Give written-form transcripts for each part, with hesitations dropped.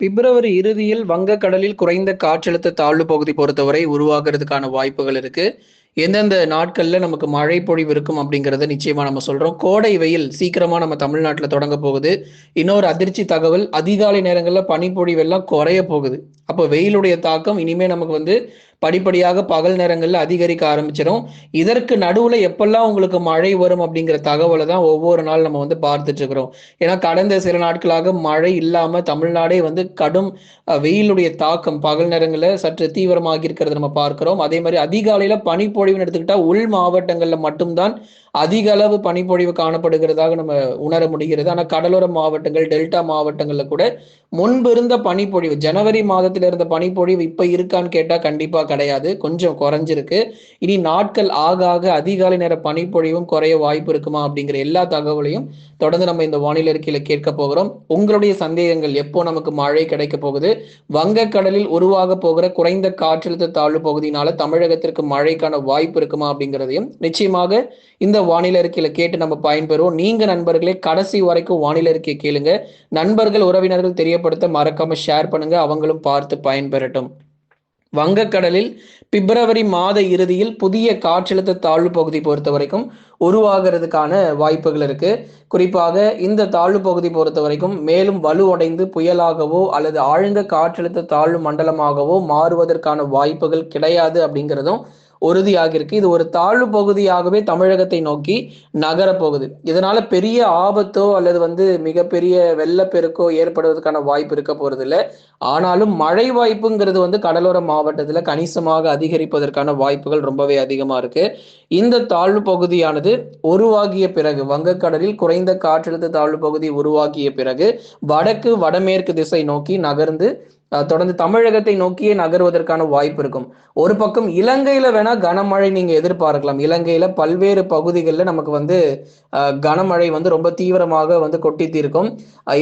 பிப்ரவரி இறுதியில் வங்கக்கடலில் குறைந்த காற்றழுத்த தாழ்வு பகுதி பொறுத்தவரை உருவாகிறதுக்கான வாய்ப்புகள் இருக்கு. எந்தெந்த நாட்கள்ல நமக்கு மழை பொழிவு இருக்கும் அப்படிங்கிறத நிச்சயமா நம்ம சொல்றோம். கோடை வெயில் சீக்கிரமா நம்ம தமிழ்நாட்டில் தொடங்க போகுது. இன்னொரு அதிர்ச்சி தகவல், அதிகாலை நேரங்களில் பனிப்பொழிவு எல்லாம் குறைய போகுது. அப்போ வெயிலுடைய தாக்கம் இனிமே நமக்கு படிப்படியாக பகல் நேரங்களில் அதிகரிக்க ஆரம்பிச்சிடும். இதற்கு நடுவுல எப்பெல்லாம் உங்களுக்கு மழை வரும் அப்படிங்கிற தகவலை தான் ஒவ்வொரு நாள் நம்ம பார்த்துட்டு இருக்கிறோம். ஏன்னா கடந்த சில நாட்களாக மழை இல்லாம தமிழ்நாடே கடும் வெயிலுடைய தாக்கம் பகல் நேரங்களில் சற்று தீவிரமாகி இருக்கிறத நம்ம பார்க்கிறோம். அதே மாதிரி அதிகாலையில பனிப்பொழிவுன்னு எடுத்துக்கிட்டா உள் மாவட்டங்கள்ல மட்டும்தான் அதிக அளவு பனிப்பொழிவு காணப்படுகிறதாக நம்ம உணர முடிகிறது. ஆனால் கடலோர மாவட்டங்கள், டெல்டா மாவட்டங்கள்ல கூட முன்பு இருந்த பனிப்பொழிவு, ஜனவரி மாதத்துல இருந்த பனிப்பொழிவு இப்ப இருக்கான்னு கேட்டா கண்டிப்பா கிடையாது. கொஞ்சம் குறைஞ்சிருக்கு. இனி நாட்கள் ஆக ஆக அதிகாலை நேர பனிப்பொழிவும் குறைய வாய்ப்பு இருக்குமா அப்படிங்கிற எல்லா தகவலையும் தொடர்ந்து நம்ம இந்த வானிலை அறிக்கையில கேட்க போகிறோம். உங்களுடைய சந்தேகங்கள், எப்போ நமக்கு மழை கிடைக்க போகுது, வங்கக்கடலில் உருவாக போகிற குறைந்த காற்றழுத்த தாழ்வு பகுதியினால தமிழகத்திற்கு மழைக்கான வாய்ப்பு இருக்குமா அப்படிங்கிறதையும் நிச்சயமாக இந்த வானிலை அறிக்கையில கேட்டு நம்ம பயன்பெறுவோம். நீங்க நண்பர்களே கடைசி வரைக்கும் வானிலை அறிக்கையை கேளுங்க. நண்பர்கள், உறவினர்கள் தெரியப்படுத்த மறக்காம ஷேர் பண்ணுங்க, அவங்களும் பார்த்து பயன்பெறட்டும். வங்கக்கடலில் பிப்ரவரி மாத இறுதியில் புதிய காற்றழுத்த தாழ்வு பகுதி பொறுத்த வரைக்கும் உருவாகிறதுக்கான வாய்ப்புகள் இருக்கு. குறிப்பாக இந்த தாழ்வு பகுதி பொறுத்த வரைக்கும் மேலும் வலுவடைந்து புயலாகவோ அல்லது ஆழ்ந்த காற்றழுத்த தாழ்வு மண்டலமாகவோ மாறுவதற்கான வாய்ப்புகள் கிடையாது அப்படிங்கிறதும் உறுதியாக இருக்கு. இது ஒரு தாழ்வு பகுதியாகவே தமிழகத்தை நோக்கி நகரப்போகுது. இதனால பெரிய ஆபத்தோ அல்லது மிகப்பெரிய வெள்ளப்பெருக்கோ ஏற்படுவதற்கான வாய்ப்பு இருக்க போறது இல்லை. ஆனாலும் மழை வாய்ப்புங்கிறது கடலோர மாவட்டத்துல கணிசமாக அதிகரிப்பதற்கான வாய்ப்புகள் ரொம்பவே அதிகமா இருக்கு. இந்த தாழ்வு பகுதியானது உருவாகிய பிறகு, வங்கக்கடலில் குறைந்த காற்றழுத்த தாழ்வு பகுதி உருவாகிய பிறகு வடக்கு வடமேற்கு திசை நோக்கி நகர்ந்து தொடர்ந்து தமிழகத்தை நோக்கியே நகர்வதற்கான வாய்ப்பு இருக்கும். ஒரு பக்கம் இலங்கையில வேணா கனமழை நீங்க எதிர்பார்க்கலாம். இலங்கையில பல்வேறு பகுதிகளில் நமக்கு கனமழை ரொம்ப தீவிரமாக கொட்டி தீர்க்கும்.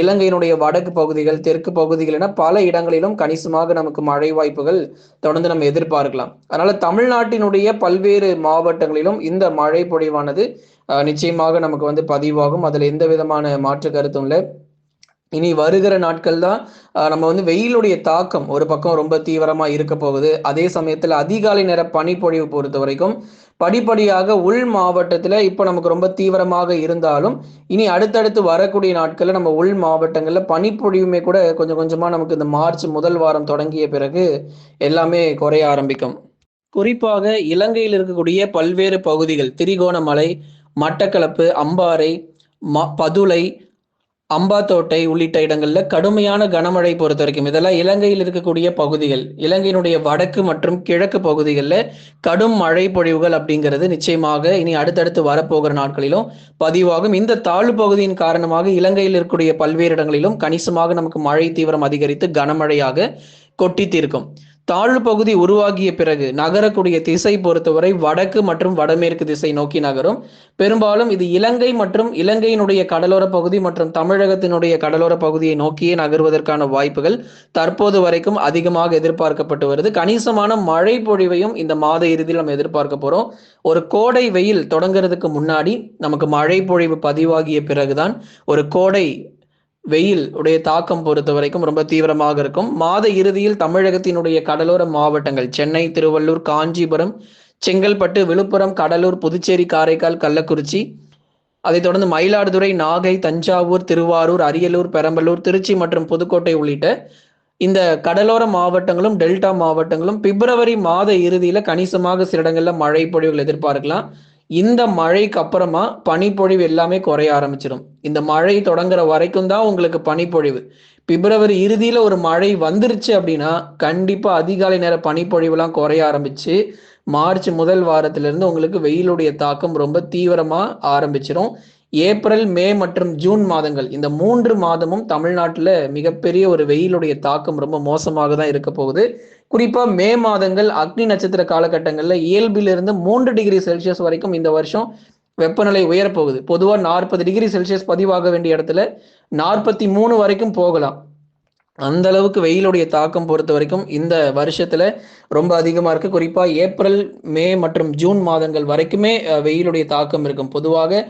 இலங்கையினுடைய வடக்கு பகுதிகள், தெற்கு பகுதிகள் என பல இடங்களிலும் கணிசமாக நமக்கு மழை வாய்ப்புகள் தொடர்ந்து நம்ம எதிர்பார்க்கலாம். அதனால தமிழ்நாட்டினுடைய பல்வேறு மாவட்டங்களிலும் இந்த மழை பொழிவானது நிச்சயமாக நமக்கு பதிவாகும். அதுல எந்த விதமான மாற்று கருத்தும் இல்லை. இனி வருகிற நாட்கள் தான் நம்ம வெயிலுடைய தாக்கம் ஒரு பக்கம் ரொம்ப தீவிரமா இருக்க போகுது. அதே சமயத்துல அதிகாலை நேர பனிப்பொழிவு பொறுத்த வரைக்கும் படிப்படியாக உள் மாவட்டத்துல இப்ப நமக்கு ரொம்ப தீவிரமாக இருந்தாலும் இனி அடுத்தடுத்து வரக்கூடிய நாட்கள்ல நம்ம உள் மாவட்டங்கள்ல பனிப்பொழிவுமே கூட கொஞ்சம் கொஞ்சமா நமக்கு இந்த மார்ச் முதல் வாரம் தொடங்கிய பிறகு எல்லாமே குறைய ஆரம்பிக்கும். குறிப்பாக இலங்கையில் இருக்கக்கூடிய பல்வேறு பகுதிகள், திரிகோணமலை, மட்டக்களப்பு, அம்பாறை, பதுளை, அம்பாத்தோட்டை உள்ளிட்ட இடங்கள்ல கடுமையான கனமழை பொறுத்த வரைக்கும், இதெல்லாம் இலங்கையில் இருக்கக்கூடிய பகுதிகள். இலங்கையினுடைய வடக்கு மற்றும் கிழக்கு பகுதிகளில் கடும் மழை பொழிவுகள் அப்படிங்கிறது நிச்சயமாக இனி அடுத்தடுத்து வரப்போகிற நாட்களிலும் பதிவாகும். இந்த தாழ்வு பகுதியின் காரணமாக இலங்கையில் இருக்கக்கூடிய பல்வேறு இடங்களிலும் கணிசமாக நமக்கு மழை தீவிரம் அதிகரித்து கனமழையாக கொட்டி தீர்க்கும். தாழ்வு பகுதி உருவாகிய பிறகு நகரக்கூடிய திசை பொறுத்தவரை வடக்கு மற்றும் வடமேற்கு திசை நோக்கி நகரும். பெரும்பாலும் இது இலங்கை மற்றும் இலங்கையினுடைய கடலோர பகுதி மற்றும் தமிழகத்தினுடைய கடலோர பகுதியை நோக்கியே நகர்வதற்கான வாய்ப்புகள் தற்போது வரைக்கும் அதிகமாக எதிர்பார்க்கப்பட்டு வருது. கணிசமான மழை பொழிவையும் இந்த மாத இறுதியில் நம்ம எதிர்பார்க்க போறோம். ஒரு கோடை வெயில் தொடங்குறதுக்கு முன்னாடி நமக்கு மழை பொழிவு பதிவாகிய பிறகுதான் ஒரு கோடை வெயில் உடைய தாக்கம் பொறுத்த வரைக்கும் ரொம்ப தீவிரமாக இருக்கும். மாத இறுதியில் தமிழகத்தினுடைய கடலோர மாவட்டங்கள் சென்னை, திருவள்ளூர், காஞ்சிபுரம், செங்கல்பட்டு, விழுப்புரம், கடலூர், புதுச்சேரி, காரைக்கால், கள்ளக்குறிச்சி, அதைத் தொடர்ந்து மயிலாடுதுறை, நாகை, தஞ்சாவூர், திருவாரூர், அரியலூர், பெரம்பலூர், திருச்சி மற்றும் புதுக்கோட்டை உள்ளிட்ட இந்த கடலோர மாவட்டங்களும் டெல்டா மாவட்டங்களும் பிப்ரவரி மாத இறுதியில கணிசமாக சில இடங்கள்ல மழை பொழிவுகள் எதிர்பார்க்கலாம். இந்த மழைக்கு அப்புறமா பனிப்பொழிவு எல்லாமே குறைய ஆரம்பிச்சிடும். இந்த மழை தொடங்குற வரைக்கும் தான் உங்களுக்கு பனிப்பொழிவு. பிப்ரவரி இறுதியில ஒரு மழை வந்துருச்சு அப்படின்னா கண்டிப்பா அதிகாலை நேர பனிப்பொழிவுலாம் குறைய ஆரம்பிச்சு மார்ச் முதல் வாரத்திலிருந்து உங்களுக்கு வெயிலுடைய தாக்கம் ரொம்ப தீவிரமா ஆரம்பிச்சிடும். ஏப்ரல், மே மற்றும் ஜூன் மாதங்கள், இந்த 3 மாதமும் தமிழ்நாட்டில் மிகப்பெரிய ஒரு வெயிலுடைய தாக்கம் ரொம்ப மோசமாக தான் இருக்க போகுது. குறிப்பா மே மாதங்கள் அக்னி நட்சத்திர காலகட்டங்களில் இயல்பிலிருந்து 3 டிகிரி செல்சியஸ் வரைக்கும் இந்த வருஷம் வெப்பநிலை உயரப்போகுது. பொதுவாக 40 டிகிரி செல்சியஸ் பதிவாக வேண்டிய இடத்துல 43 வரைக்கும் போகலாம். அந்த அளவுக்கு வெயிலுடைய தாக்கம் பொறுத்த வரைக்கும் இந்த வருஷத்துல ரொம்ப அதிகமா இருக்கு. குறிப்பா ஏப்ரல், மே மற்றும் ஜூன் மாதங்கள் வரைக்குமே வெயிலுடைய தாக்கம் இருக்கும். பொதுவாக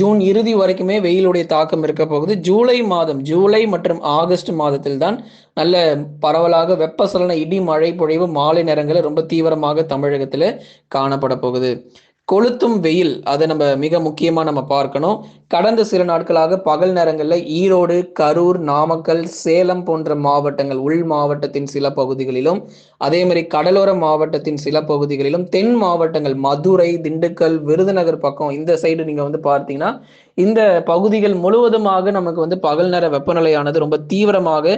ஜூன் இறுதி வரைக்குமே வெயிலுடைய தாக்கம் இருக்க போகுது. ஜூலை மற்றும் ஆகஸ்ட் மாதத்தில் தான் நல்ல பரவலாக வெப்பசலன இடி மழை பொழிவு மாலை நேரங்களில் ரொம்ப தீவிரமாக தமிழகத்துல காணப்பட போகுது. கொளுத்தும் வெயில் அதை நம்ம மிக முக்கியமா நம்ம பார்க்கணும். கடந்த சில நாட்களாக பகல் நேரங்களில் ஈரோடு, கரூர், நாமக்கல், சேலம் போன்ற மாவட்டங்கள், உள் மாவட்டத்தின் சில பகுதிகளிலும், அதே மாதிரி கடலோர மாவட்டத்தின் சில பகுதிகளிலும், தென் மாவட்டங்கள் மதுரை, திண்டுக்கல், விருதுநகர் பக்கம் இந்த சைடு நீங்க வந்து பார்த்தீங்கன்னா இந்த பகுதிகள் முழுவதுமாக நமக்கு வந்து பகல் நேர வெப்பநிலையானது ரொம்ப தீவிரமாக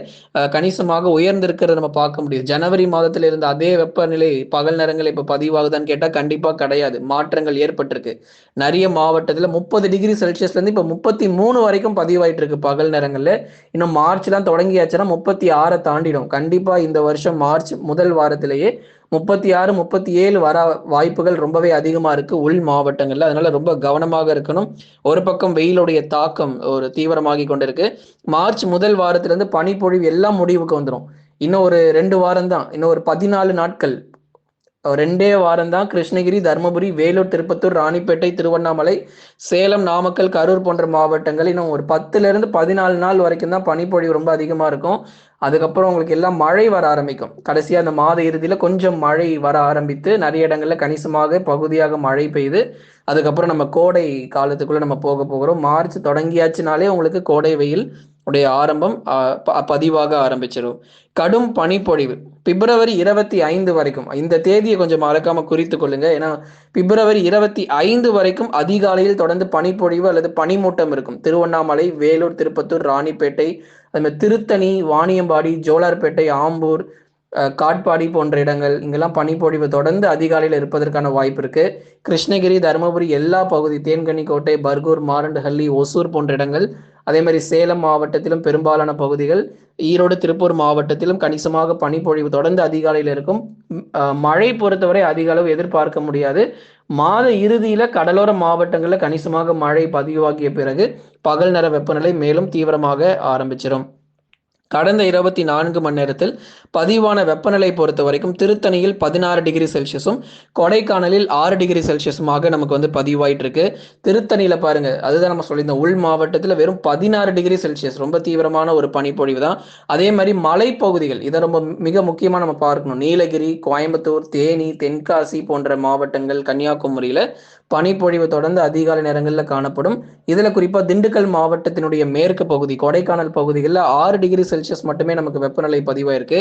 கணிசமாக உயர்ந்திருக்கிறத நம்ம பார்க்க முடியும். ஜனவரி மாதத்தில் இருந்த அதே வெப்பநிலை பகல் நேரங்கள் இப்ப பதிவாகுதான்னு கேட்டா கண்டிப்பா கிடையாது. மாற்றங்கள் ஏற்பட்டிருக்கு. நிறைய மாவட்டத்துல 30 டிகிரி செல்சியஸ்ல இருந்து இப்ப 33 வரைக்கும் பதிவாயிட்டு இருக்கு பகல் நேரங்கள்ல. இன்னும் மார்ச் எல்லாம் தொடங்கியாச்சுன்னா 36 தாண்டிடும். கண்டிப்பா இந்த வருஷம் மார்ச் முதல் வாரத்திலேயே 36, 37 வர வாய்ப்புகள் ரொம்பவே அதிகமா இருக்கு உள் மாவட்டங்கள்ல. அதனால ரொம்ப கவனமாக இருக்கணும். ஒரு பக்கம் வெயிலுடைய தாக்கம் ஒரு தீவிரமாகி கொண்டிருக்கு. மார்ச் முதல் வாரத்திலிருந்து பனிப்பொழிவு எல்லாம் முடிவுக்கு வந்துடும். இன்னும் ஒரு 2 வாரம் தான், இன்னும் ஒரு 14 நாட்கள், 2 வாரம் தான் கிருஷ்ணகிரி, தருமபுரி, வேலூர், திருப்பத்தூர், ராணிப்பேட்டை, திருவண்ணாமலை, சேலம், நாமக்கல், கரூர் போன்ற மாவட்டங்கள் இன்னும் ஒரு 10 to 14 நாள் வரைக்கும் தான் பனிப்பொழிவு ரொம்ப அதிகமா இருக்கும். அதுக்கப்புறம் உங்களுக்கு எல்லாம் மழை வர ஆரம்பிக்கும். கடைசியா அந்த மாத இறுதியில கொஞ்சம் மழை வர ஆரம்பித்து நிறைய இடங்கள்ல கணிசமாக பகுதியாக மழை பெய்யுது. அதுக்கப்புறம் நம்ம கோடை காலத்துக்குள்ள நம்ம போக போகிறோம். மார்ச் தொடங்கியாச்சுனாலே உங்களுக்கு கோடை வெயில் உடைய ஆரம்பம் பதிவாக ஆரம்பிச்சிடும். கடும் பனிப்பொழிவு February 25 வரைக்கும், இந்த தேதியை கொஞ்சம் மறக்காம குறித்து கொள்ளுங்க. ஏன்னா February 25 வரைக்கும் அதிகாலையில் தொடர்ந்து பனிப்பொழிவு அல்லது பனிமூட்டம் இருக்கும். திருவண்ணாமலை, வேலூர், திருப்பத்தூர், ராணிப்பேட்டை, அது மாதிரி திருத்தணி, வாணியம்பாடி, ஜோலார்பேட்டை, ஆம்பூர், காட்பாடி போன்ற இடங்கள் இங்கெல்லாம் பனிப்பொழிவு தொடர்ந்து அதிகாலையில் இருப்பதற்கான வாய்ப்பு இருக்கு. கிருஷ்ணகிரி, தருமபுரி எல்லா பகுதி, தேன்கனிக்கோட்டை, பர்கூர், மாரண்டஹள்ளி, ஒசூர் போன்ற இடங்கள், அதே மாதிரி சேலம் மாவட்டத்திலும் பெரும்பாலான பகுதிகள், ஈரோடு, திருப்பூர் மாவட்டத்திலும் கணிசமாக பனிப்பொழிவு தொடர்ந்து அதிகாலையில் இருக்கும். மழை பொறுத்தவரை அதிக அளவு எதிர்பார்க்க முடியாது. மாத இறுதியில கடலோர மாவட்டங்கள்ல கணிசமாக மழை பதிவாகிய பிறகு பகல் நேர வெப்பநிலை மேலும் தீவிரமாக ஆரம்பிச்சிடும். கடந்த 24 மணி நேரத்தில் பதிவான வெப்பநிலை பொறுத்த வரைக்கும் திருத்தணியில் 16 டிகிரி செல்சியஸும், கொடைக்கானலில் 6 டிகிரி செல்சியஸுமாக நமக்கு வந்து பதிவாயிட்டு இருக்கு. திருத்தணியில பாருங்க, அதுதான் நம்ம சொல்லியிருந்தோம், உள் மாவட்டத்தில் வெறும் 16 டிகிரி செல்சியஸ், ரொம்ப தீவிரமான ஒரு பனிப்பொழிவு தான். அதே மாதிரி மலைப்பகுதிகள், இதை ரொம்ப மிக முக்கியமா நம்ம பார்க்கணும். நீலகிரி, கோயம்புத்தூர், தேனி, தென்காசி போன்ற மாவட்டங்கள், கன்னியாகுமரியில பனிப்பொழிவு தொடர்ந்து அதிகாலை நேரங்களில் காணப்படும். இதுல குறிப்பா திண்டுக்கல் மாவட்டத்தினுடைய மேற்கு பகுதி, கொடைக்கானல் பகுதிகளில் 6 டிகிரி செல்சியஸ் மட்டுமே நமக்கு வெப்பநிலை பதிவாயிருக்கு.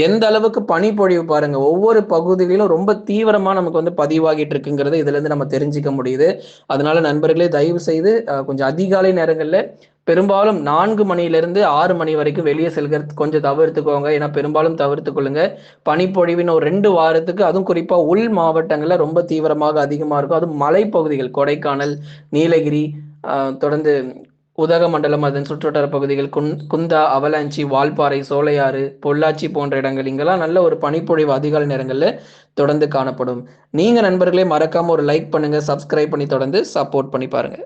எந்த அளவுக்கு பனிப்பொழிவு பாருங்க, ஒவ்வொரு பகுதிகளிலும் ரொம்ப தீவிரமா நமக்கு வந்து பதிவாகிட்டு இருக்குங்கிறது இதுல இருந்து நம்ம தெரிஞ்சுக்க முடியுது. அதனால நண்பர்களே, தயவு செய்து கொஞ்சம் அதிகாலை நேரங்கள்ல பெரும்பாலும் 4 மணியிலிருந்து 6 மணி வரைக்கும் வெளியே செல்கிறது கொஞ்சம் தவிர்த்துக்கோங்க. ஏன்னா பெரும்பாலும் தவிர்த்து கொள்ளுங்க. பனிப்பொழிவின் ஒரு 2 வாரத்துக்கு, அதுவும் குறிப்பா உள் மாவட்டங்கள்ல ரொம்ப தீவிரமாக அதிகமா இருக்கும். அதுவும் மலைப்பகுதிகள், கொடைக்கானல், நீலகிரி, தொடர்ந்து உதகமண்டலம், அதன் சுற்றுவட்டார பகுதிகள், குந்தா, அவலாஞ்சி, வால்பாறை, சோலையாறு, பொள்ளாச்சி போன்ற இடங்கள், இங்கெல்லாம் நல்ல ஒரு பனிப்பொழிவு அதிகாலை நேரங்கள்ல தொடர்ந்து காணப்படும். நீங்க நண்பர்களே மறக்காம ஒரு லைக் பண்ணுங்க, சப்ஸ்கிரைப் பண்ணி தொடர்ந்து சப்போர்ட் பண்ணி பாருங்க.